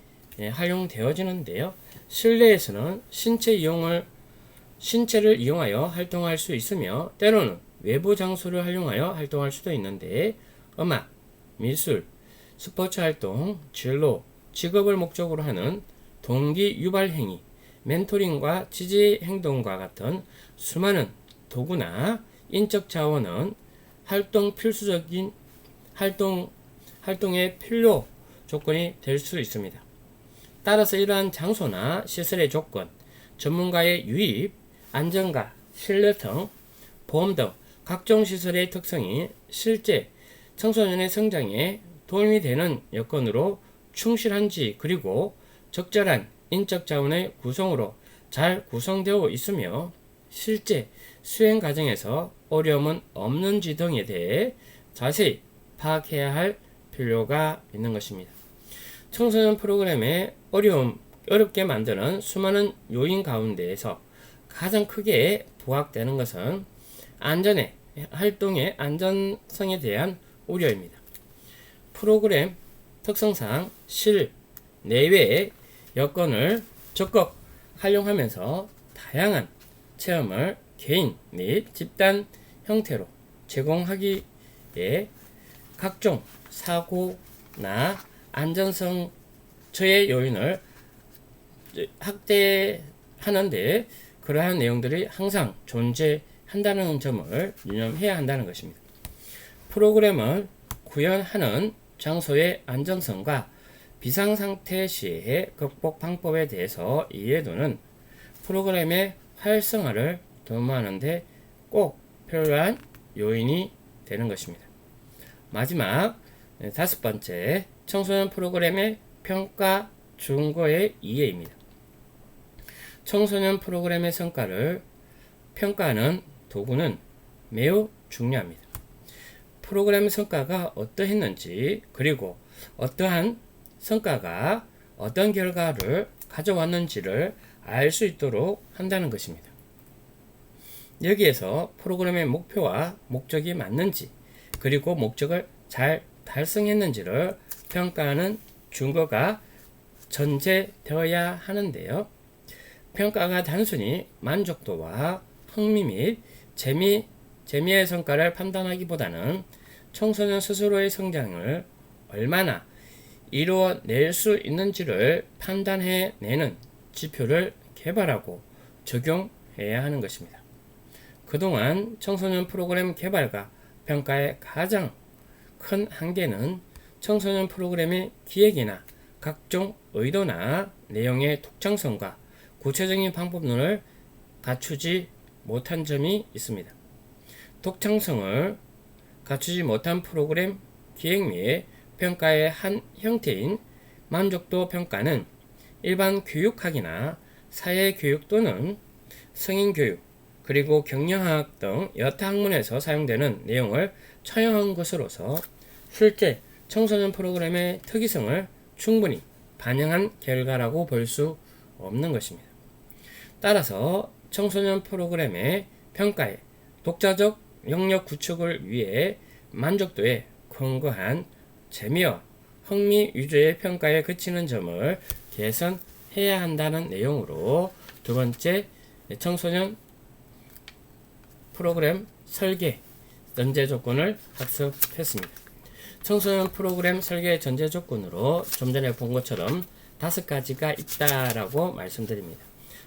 활용되어지는데요. 실내에서는 신체를 이용하여 활동할 수 있으며 때로는 외부 장소를 활용하여 활동할 수도 있는데 음악, 미술, 스포츠 활동, 진로, 직업을 목적으로 하는 동기 유발 행위, 멘토링과 지지 행동과 같은 수많은 도구나 인적 자원은 필수적인 활동의 필요 조건이 될 수 있습니다. 따라서 이러한 장소나 시설의 조건, 전문가의 유입, 안전과 신뢰성, 보험 등 각종 시설의 특성이 실제 청소년의 성장에 도움이 되는 여건으로 충실한지 그리고 적절한 인적 자원의 구성으로 잘 구성되어 있으며 실제 수행 과정에서 어려움은 없는지 등에 대해 자세히 파악해야 할 필요가 있는 것입니다. 청소년 프로그램의 어렵게 만드는 수많은 요인 가운데에서 가장 크게 부각되는 것은 활동의 안전성에 대한 우려입니다. 프로그램 특성상 내외의 여건을 적극 활용하면서 다양한 체험을 개인 및 집단 형태로 제공하기에 각종 사고나 안전성 저해 요인을 확대하는데 그러한 내용들이 항상 존재한다는 점을 유념해야 한다는 것입니다. 프로그램을 구현하는 장소의 안정성과 비상상태 시의 극복 방법에 대해서 이해도는 프로그램의 활성화를 도모하는 데 꼭 필요한 요인이 되는 것입니다. 마지막 5번째, 청소년 프로그램의 평가 준거의 이해입니다. 청소년 프로그램의 성과를 평가하는 도구는 매우 중요합니다. 프로그램 성과가 어떠했는지, 그리고 어떠한 성과가 어떤 결과를 가져왔는지를 알 수 있도록 한다는 것입니다. 여기에서 프로그램의 목표와 목적이 맞는지, 그리고 목적을 잘 달성했는지를 평가하는 준거가 전제되어야 하는데요. 평가가 단순히 만족도와 흥미 및 재미의 성과를 판단하기보다는 청소년 스스로의 성장을 얼마나 이루어낼 수 있는지를 판단해내는 지표를 개발하고 적용해야 하는 것입니다. 그동안 청소년 프로그램 개발과 평가의 가장 큰 한계는 청소년 프로그램의 기획이나 각종 의도나 내용의 독창성과 구체적인 방법론을 갖추지 못한 점이 있습니다. 독창성을 갖추지 못한 프로그램 기획 및 평가의 한 형태인 만족도 평가는 일반 교육학이나 사회교육 또는 성인교육, 그리고 경영학 등 여타 학문에서 사용되는 내용을 차용한 것으로서 실제 청소년 프로그램의 특이성을 충분히 반영한 결과라고 볼 수 없는 것입니다. 따라서 청소년 프로그램의 평가에 독자적 영역 구축을 위해 만족도에 근거한 재미와 흥미 위주의 평가에 그치는 점을 개선해야 한다는 내용으로 두 번째, 청소년 프로그램 설계 전제 조건을 학습했습니다. 청소년 프로그램 설계 전제 조건으로 좀 전에 본 것처럼 5가지가 있다라고 말씀드립니다.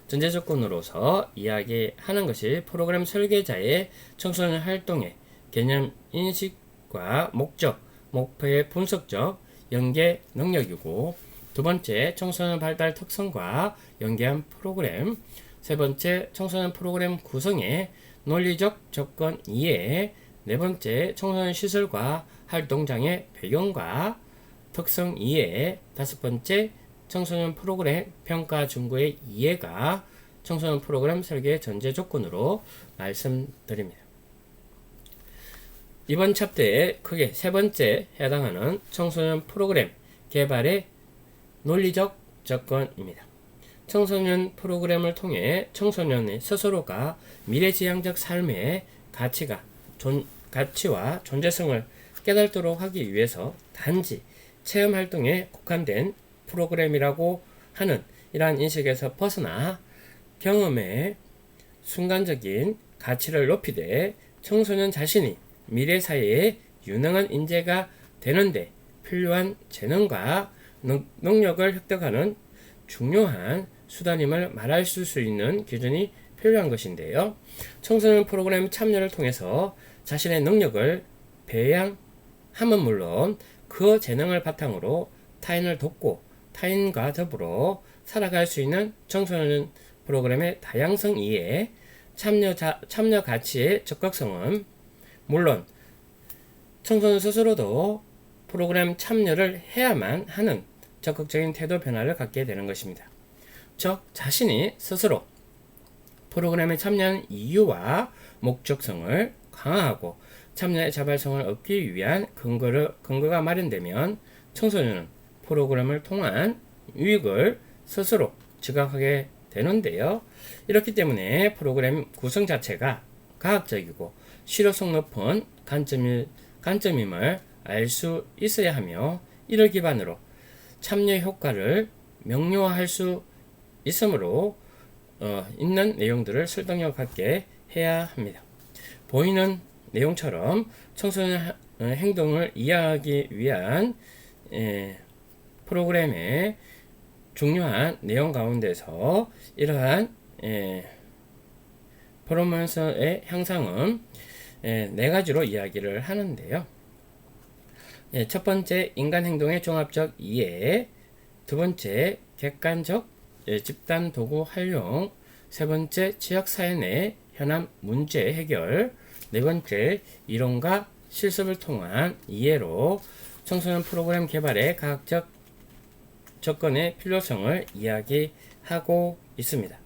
전제 조건으로서 이야기하는 것이 프로그램 설계자의 청소년 활동의 개념 인식과 목적, 목표의 분석적 연계 능력이고, 두 번째, 청소년 발달 특성과 연계한 프로그램, 세 번째, 청소년 프로그램 구성의 논리적 조건 이해, 네 번째, 청소년 시설과 활동장의 배경과 특성 이해, 다섯 번째, 청소년 프로그램 평가 준거의 이해가 청소년 프로그램 설계 전제 조건으로 말씀드립니다. 이번 챕터에 크게 세 번째 해당하는 청소년 프로그램 개발의 논리적 접근입니다. 청소년 프로그램을 통해 청소년의 스스로가 미래지향적 삶의 가치와 존재성을 깨닫도록 하기 위해서 단지 체험활동에 국한된 프로그램이라고 하는 이러한 인식에서 벗어나 경험의 순간적인 가치를 높이되 청소년 자신이 미래 사회의 유능한 인재가 되는데 필요한 재능과 능력을 획득하는 중요한 수단임을 말할 수 있는 기준이 필요한 것인데요. 청소년 프로그램 참여를 통해서 자신의 능력을 배양함은 물론 그 재능을 바탕으로 타인을 돕고 타인과 더불어 살아갈 수 있는 청소년 프로그램의 다양성 이해, 참여 가치의 적극성은 물론 청소년 스스로도 프로그램 참여를 해야만 하는 적극적인 태도 변화를 갖게 되는 것입니다. 즉, 자신이 스스로 프로그램에 참여하는 이유와 목적성을 강화하고 참여의 자발성을 얻기 위한 근거가 마련되면 청소년은 프로그램을 통한 유익을 스스로 지각하게 되는데요. 이렇기 때문에 프로그램 구성 자체가 과학적이고 실효성 높은 관점임을 알 수 있어야 하며, 이를 기반으로 참여 효과를 명료화할 수 있으므로 있는 내용들을 설득력 있게 해야 합니다. 보이는 내용처럼 청소년 행동을 이해하기 위한 프로그램의 중요한 내용 가운데서 이러한 퍼포먼스의 향상은 네 가지로 이야기를 하는데요. 첫 번째, 인간 행동의 종합적 이해. 두 번째, 객관적 집단 도구 활용. 세 번째, 지역 사회 내 현안 문제 해결. 네 번째, 이론과 실습을 통한 이해로 청소년 프로그램 개발의 과학적 접근의 필요성을 이야기하고 있습니다.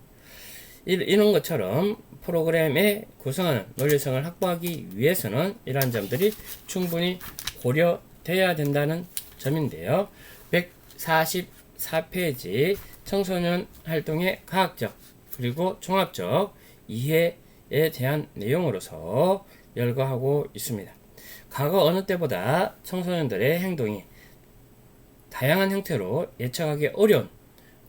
이런 것처럼 프로그램의 구성하는 논리성을 확보하기 위해서는 이러한 점들이 충분히 고려되어야 된다는 점인데요. 144페이지 청소년 활동의 과학적 그리고 종합적 이해에 대한 내용으로서 열거하고 있습니다. 과거 어느 때보다 청소년들의 행동이 다양한 형태로 예측하기 어려운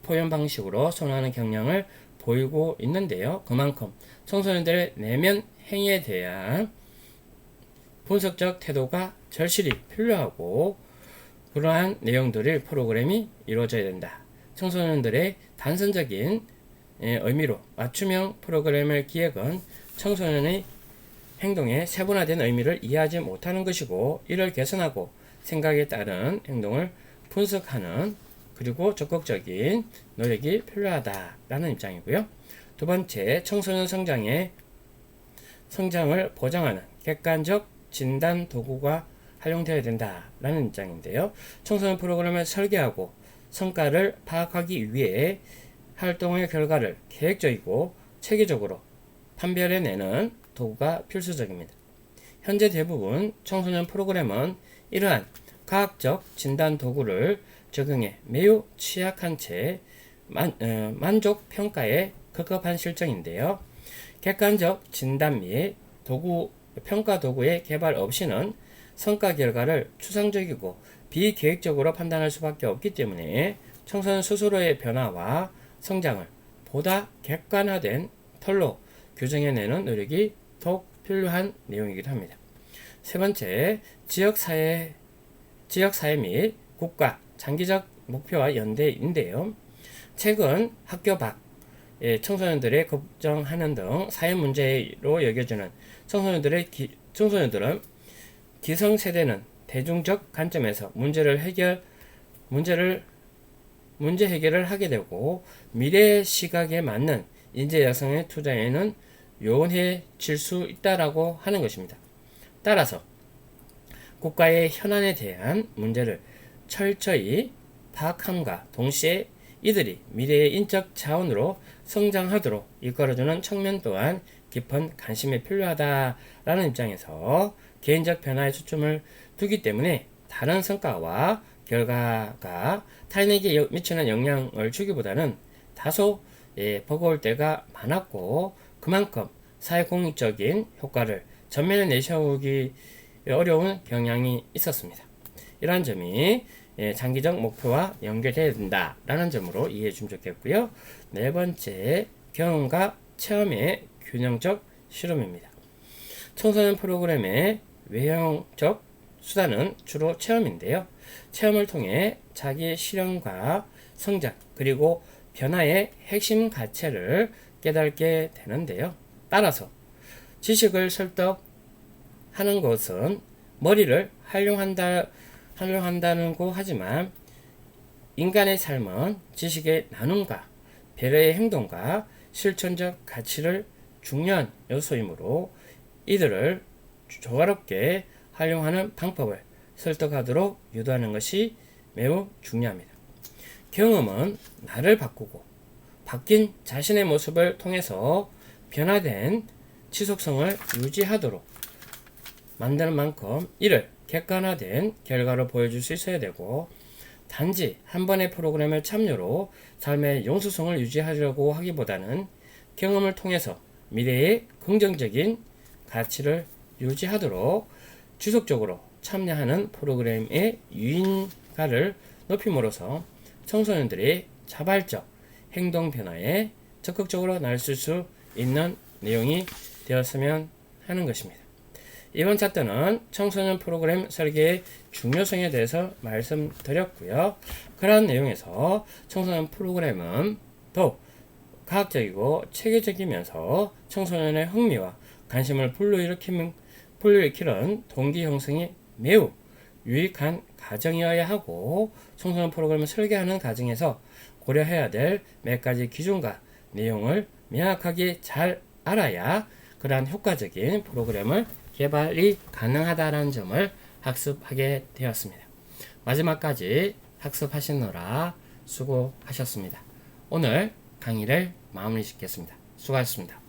표현 방식으로 선호하는 경향을 보이고 있는데요. 그만큼 청소년들의 내면 행위에 대한 분석적 태도가 절실히 필요하고 그러한 내용들을 프로그램이 이루어져야 된다. 청소년들의 단선적인 의미로 맞춤형 프로그램을 기획은 청소년의 행동의 세분화된 의미를 이해하지 못하는 것이고 이를 개선하고 생각에 따른 행동을 분석하는 그리고 적극적인 노력이 필요하다라는 입장이고요. 두 번째, 청소년 성장을 보장하는 객관적 진단 도구가 활용되어야 된다라는 입장인데요. 청소년 프로그램을 설계하고 성과를 파악하기 위해 활동의 결과를 계획적이고 체계적으로 판별해내는 도구가 필수적입니다. 현재 대부분 청소년 프로그램은 이러한 과학적 진단 도구를 적용해 매우 취약한 채 만족 평가에 급급한 실정인데요. 객관적 진단 및 평가 도구의 개발 없이는 성과 결과를 추상적이고 비계획적으로 판단할 수밖에 없기 때문에 청소년 스스로의 변화와 성장을 보다 객관화된 털로 규정해내는 노력이 더욱 필요한 내용이기도 합니다. 세 번째, 지역사회 및 국가 장기적 목표와 연대인데요. 최근 학교 밖 청소년들의 걱정하는 등 사회 문제로 여겨지는 청소년들은 기성세대는 대중적 관점에서 문제 해결을 하게 되고 미래 시각에 맞는 인재 양성의 투자에는 요원해질 수 있다라고 하는 것입니다. 따라서 국가의 현안에 대한 문제를 철저히 파악함과 동시에 이들이 미래의 인적 자원으로 성장하도록 이끌어주는 측면 또한 깊은 관심이 필요하다라는 입장에서 개인적 변화에 초점을 두기 때문에 다른 성과와 결과가 타인에게 미치는 영향을 주기보다는 다소 버거울 때가 많았고 그만큼 사회공익적인 효과를 전면에 내세우기 어려운 경향이 있었습니다. 이러한 점이 장기적 목표와 연결해야 된다라는 점으로 이해해 주면 좋겠고요. 네 번째, 경험과 체험의 균형적 실험입니다. 청소년 프로그램의 외형적 수단은 주로 체험인데요. 체험을 통해 자기 실현과 성장 그리고 변화의 핵심 가치를 깨닫게 되는데요. 따라서 지식을 설득하는 것은 머리를 활용한다고 하지만 인간의 삶은 지식의 나눔과 배려의 행동과 실천적 가치를 중요한 요소이므로 이들을 조화롭게 활용하는 방법을 설득하도록 유도하는 것이 매우 중요합니다. 경험은 나를 바꾸고 바뀐 자신의 모습을 통해서 변화된 지속성을 유지하도록 만드는 만큼 이를 객관화된 결과로 보여줄 수 있어야 되고 단지 한 번의 프로그램을 참여로 삶의 용수성을 유지하려고 하기보다는 경험을 통해서 미래의 긍정적인 가치를 유지하도록 지속적으로 참여하는 프로그램의 유인가를 높임으로써 청소년들이 자발적 행동 변화에 적극적으로 나설 수 있는 내용이 되었으면 하는 것입니다. 이번 차 때는 청소년 프로그램 설계의 중요성에 대해서 말씀드렸고요. 그러한 내용에서 청소년 프로그램은 더욱 과학적이고 체계적이면서 청소년의 흥미와 관심을 불러일으키는 동기 형성이 매우 유익한 과정이어야 하고, 청소년 프로그램을 설계하는 과정에서 고려해야 될 몇 가지 기준과 내용을 명확하게 잘 알아야 그러한 효과적인 프로그램을 개발이 가능하다는 점을 학습하게 되었습니다. 마지막까지 학습하시느라 수고하셨습니다. 오늘 강의를 마무리 짓겠습니다. 수고하셨습니다.